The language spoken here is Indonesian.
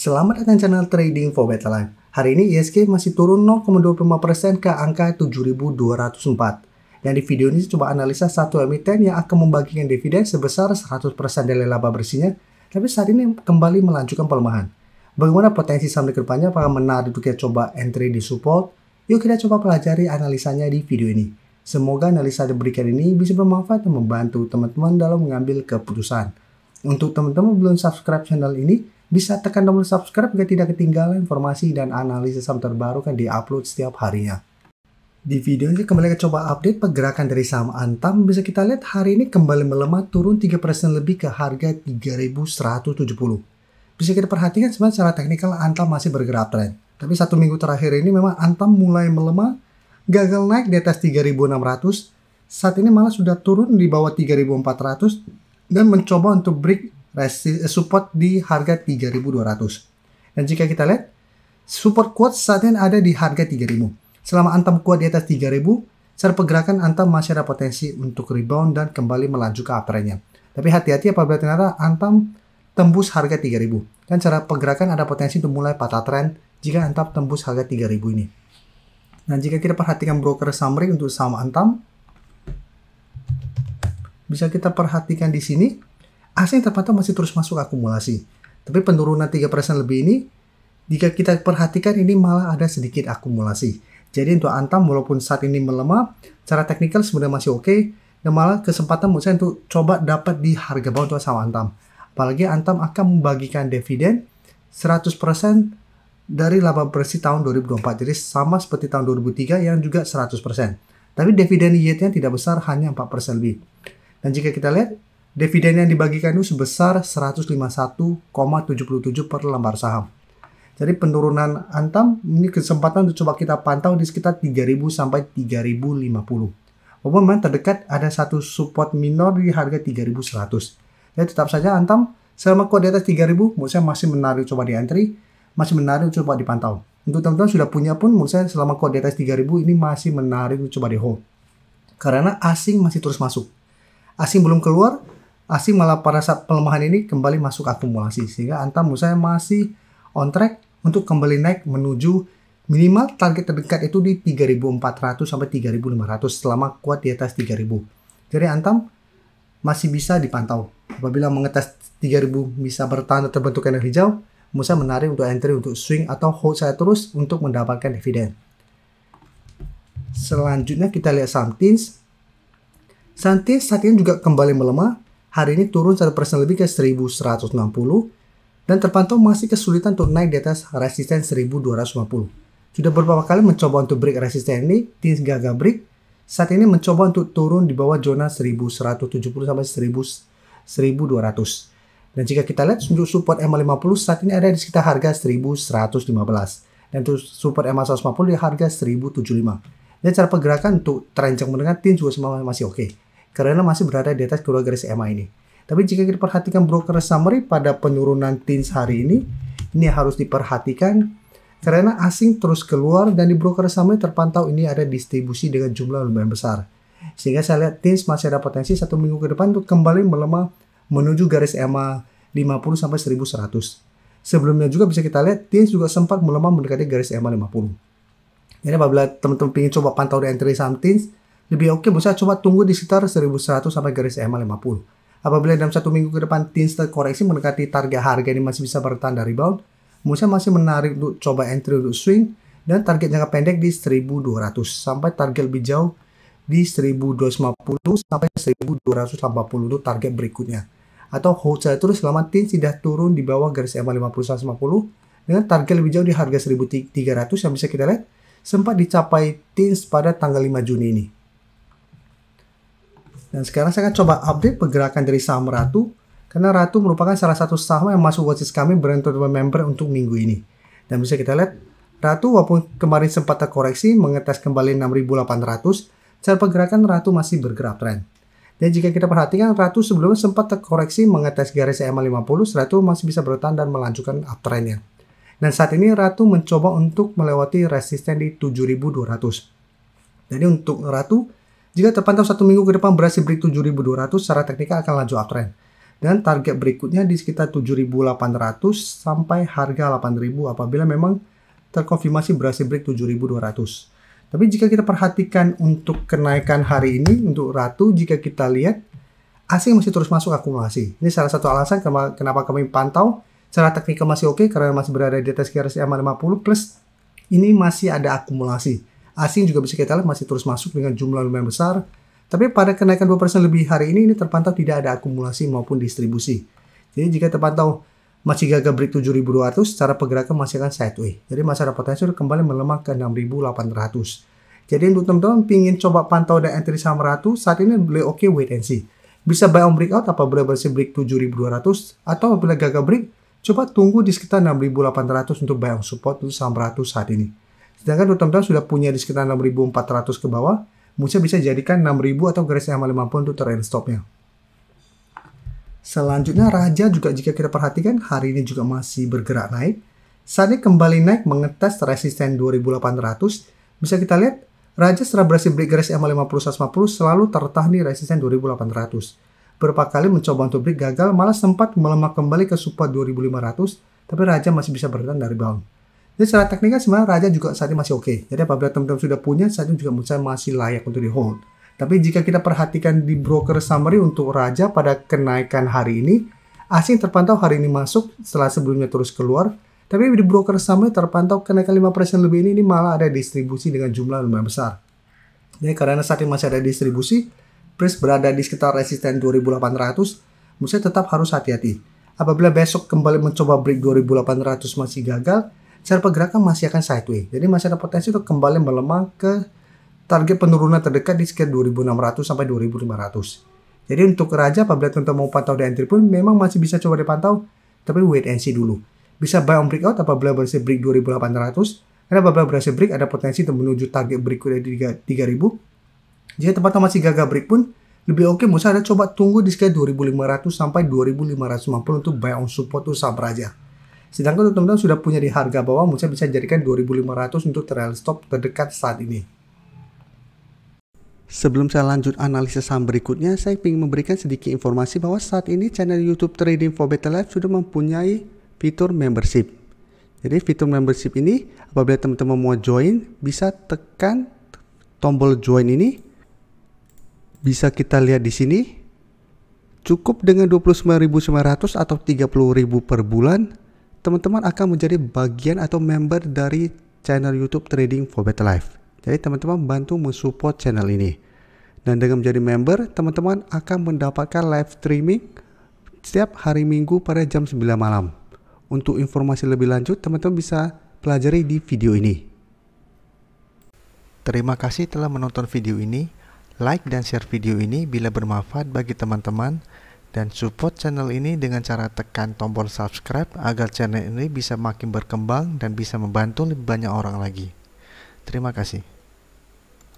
Selamat datang channel Trading for Better Life. Hari ini ISG masih turun 0,25% ke angka 7.204. Dan di video ini coba analisa satu emiten yang akan membagikan dividen sebesar 100% dari laba bersihnya, tapi saat ini kembali melanjutkan pelemahan. Bagaimana potensi saham ke depannya? Apakah menarik untuk kita coba entry di support? Yuk kita coba pelajari analisanya di video ini. Semoga analisa yang diberikan ini bisa bermanfaat dan membantu teman-teman dalam mengambil keputusan. Untuk teman-teman belum subscribe channel ini, bisa tekan tombol subscribe agar tidak ketinggalan informasi dan analisis saham terbaru kan diupload setiap harinya. Di video ini kembali kita coba update pergerakan dari saham Antam. Bisa kita lihat hari ini kembali melemah turun 3% lebih ke harga 3.170. Bisa kita perhatikan sebenarnya secara teknikal Antam masih bergerak tren. Tapi satu minggu terakhir ini memang Antam mulai melemah, gagal naik di atas 3.600. Saat ini malah sudah turun di bawah 3.400 dan mencoba untuk break support di harga 3.200. Dan jika kita lihat, support kuat saat ini ada di harga 3.000. Selama Antam kuat di atas 3.000, secara pergerakan Antam masih ada potensi untuk rebound dan kembali melaju ke uptrendnya. Tapi hati-hati apabila ternyata Antam tembus harga 3.000. Dan cara pergerakan ada potensi untuk mulai patah tren jika Antam tembus harga 3.000 ini. Dan jika kita perhatikan broker summary untuk saham Antam, bisa kita perhatikan di sini, asing terpantau masih terus masuk akumulasi. Tapi penurunan 3% lebih ini, jika kita perhatikan ini malah ada sedikit akumulasi. Jadi untuk Antam walaupun saat ini melemah, secara teknikal sebenarnya masih oke, dan malah kesempatan menurut saya untuk coba dapat di harga bawah untuk saham Antam. Apalagi Antam akan membagikan dividen 100% dari laba bersih tahun 2024. Jadi sama seperti tahun 2003 yang juga 100%. Tapi dividen yield-nya tidak besar, hanya 4% lebih. Dan jika kita lihat, dividen yang dibagikan itu sebesar 151,77 per lembar saham. Jadi penurunan Antam ini kesempatan untuk coba kita pantau di sekitar 3.000 sampai 3.050. Walaupun memang terdekat ada satu support minor di harga 3.100. Jadi tetap saja Antam selama kuat di atas 3.000, menurut saya masih menarik coba di entry, masih menarik coba dipantau. Untuk teman-teman sudah punya pun, menurut saya selama kuat di atas 3.000 ini masih menarik coba di hold. Karena asing masih terus masuk. Asing belum keluar, asing malah pada saat pelemahan ini kembali masuk akumulasi. Sehingga Antam menurut saya masih on track untuk kembali naik menuju minimal target terdekat itu di 3.400 sampai 3.500 selama kuat di atas 3.000. Jadi Antam masih bisa dipantau. Apabila mengetes 3.000 bisa bertahan terbentuk candle hijau, menurut saya menarik untuk entry, untuk swing atau hold saya terus untuk mendapatkan dividen. Selanjutnya kita lihat saham TINS. Saham TINS saat ini juga kembali melemah. Hari ini turun 1% lebih ke 1.160 dan terpantau masih kesulitan untuk naik di atas resisten 1.250. Sudah beberapa kali mencoba untuk break resisten ini, TINS gagal break. Saat ini mencoba untuk turun di bawah zona 1.170 sampai 1.200. Dan jika kita lihat untuk support MA50 saat ini ada di sekitar harga 1.115 dan untuk support MA150 di harga 1.075. Dan cara pergerakan untuk tren jangka menengah TINS juga masih oke. Karena masih berada di atas kedua garis EMA ini. Tapi jika kita perhatikan broker summary pada penurunan TINS hari ini harus diperhatikan karena asing terus keluar dan di broker summary terpantau ini ada distribusi dengan jumlah lumayan besar. Sehingga saya lihat TINS masih ada potensi satu minggu ke depan untuk kembali melemah menuju garis EMA 50 sampai 1.100. Sebelumnya juga bisa kita lihat TINS juga sempat melemah mendekati garis EMA 50. Jadi apabila teman-teman ingin coba pantau di entry saham TINS, lebih oke, bisa coba tunggu di sekitar 1.100 sampai garis EMA 50. Apabila dalam satu minggu ke depan TINS terkoreksi mendekati target harga ini masih bisa bertahan dari rebound, menurut saya masih menarik untuk coba entry untuk swing dan target jangka pendek di 1.200 sampai target lebih jauh di 1.250 sampai 1.280 itu target berikutnya. Atau hold saya terus selama TINS tidak turun di bawah garis EMA 50-150 dengan target lebih jauh di harga 1.300 yang bisa kita lihat sempat dicapai TINS pada tanggal 5 Juni ini. Dan sekarang saya akan coba update pergerakan dari saham Ratu. Karena Ratu merupakan salah satu saham yang masuk watchlist kami beruntung member untuk minggu ini. Dan bisa kita lihat, Ratu walaupun kemarin sempat terkoreksi, mengetes kembali 6.800, cara pergerakan Ratu masih bergerak tren. Dan jika kita perhatikan, Ratu sebelumnya sempat terkoreksi, mengetes garis EMA 50, Ratu masih bisa bertahan dan melanjutkan uptrendnya. Dan saat ini Ratu mencoba untuk melewati resisten di 7.200. Jadi untuk Ratu, jika terpantau satu minggu ke depan berhasil break 7.200, secara teknikal akan lanjut uptrend. Dan target berikutnya di sekitar 7.800 sampai harga 8.000 apabila memang terkonfirmasi berhasil break 7.200. Tapi jika kita perhatikan untuk kenaikan hari ini untuk Ratu, jika kita lihat asing masih terus masuk akumulasi. Ini salah satu alasan kenapa kami pantau. Secara teknikal masih oke karena masih berada di atas RSI 50 plus ini masih ada akumulasi. Asing juga bisa kita lihat masih terus masuk dengan jumlah lumayan besar. Tapi pada kenaikan 2% lebih hari ini terpantau tidak ada akumulasi maupun distribusi. Jadi jika terpantau masih gagal break 7.200, secara pergerakan masih akan sideways. Jadi masih ada potensi untuk kembali melemah ke 6.800. Jadi untuk teman-teman ingin coba pantau dan entry saham Ratu, saat ini boleh oke wait and see. Bisa buy on breakout apabila berhasil break 7.200 atau apabila gagal break, coba tunggu di sekitar 6.800 untuk buy on support untuk saham Ratu saat ini. Sedangkan untuk teman-teman sudah punya di sekitar 6.400 ke bawah, mungkin bisa jadikan 6.000 atau garis 50 untuk trailing stopnya. Selanjutnya Raja juga jika kita perhatikan hari ini juga masih bergerak naik. Saat ini kembali naik mengetes resisten 2.800. Bisa kita lihat Raja setelah berhasil break garis 50 150 selalu tertahan di resisten 2.800. Beberapa kali mencoba untuk break gagal, malah sempat melemah kembali ke support 2.500, tapi Raja masih bisa bertahan dari bawah. Jadi secara teknikal sebenarnya Raja juga saat ini masih oke. Jadi apabila teman-teman sudah punya, saat ini juga menurut saya masih layak untuk di hold. Tapi jika kita perhatikan di broker summary untuk Raja pada kenaikan hari ini, asing terpantau hari ini masuk setelah sebelumnya terus keluar. Tapi di broker summary terpantau kenaikan 5% lebih ini malah ada distribusi dengan jumlah lumayan besar. Jadi karena saat ini masih ada distribusi, price berada di sekitar resisten 2.800, menurut saya tetap harus hati-hati. Apabila besok kembali mencoba break 2.800 masih gagal, secara pergerakan masih akan sideways. Jadi masih ada potensi untuk kembali melemah ke target penurunan terdekat di sekitar 2.600 sampai 2.500. Jadi untuk Raja apabila teman-teman mau pantau di entry pun memang masih bisa coba dipantau, tapi wait and see dulu. Bisa buy on breakout apabila berhasil break 2.800. Karena apabila berhasil break ada potensi untuk menuju target berikutnya di 3.000. Jika tempatnya masih gagal break pun lebih oke menurut saya coba tunggu di sekitar 2.500 sampai 2.550 untuk buy on support untuk saham Raja. Sedangkan untuk teman-teman sudah punya di harga bawah, mungkin bisa jadikan 2.500 untuk trail stop terdekat saat ini. Sebelum saya lanjut analisis saham berikutnya, saya ingin memberikan sedikit informasi bahwa saat ini channel YouTube Trading for Better Life sudah mempunyai fitur membership. Jadi fitur membership ini, apabila teman-teman mau join, bisa tekan tombol join ini. Bisa kita lihat di sini. Cukup dengan 29.900 atau 30.000 per bulan, teman-teman akan menjadi bagian atau member dari channel YouTube Trading for Better Life. Jadi teman-teman bantu mensupport channel ini. Dan dengan menjadi member, teman-teman akan mendapatkan live streaming setiap hari Minggu pada jam 9 malam. Untuk informasi lebih lanjut, teman-teman bisa pelajari di video ini. Terima kasih telah menonton video ini. Like dan share video ini bila bermanfaat bagi teman-teman. Dan support channel ini dengan cara tekan tombol subscribe agar channel ini bisa makin berkembang dan bisa membantu lebih banyak orang lagi. Terima kasih.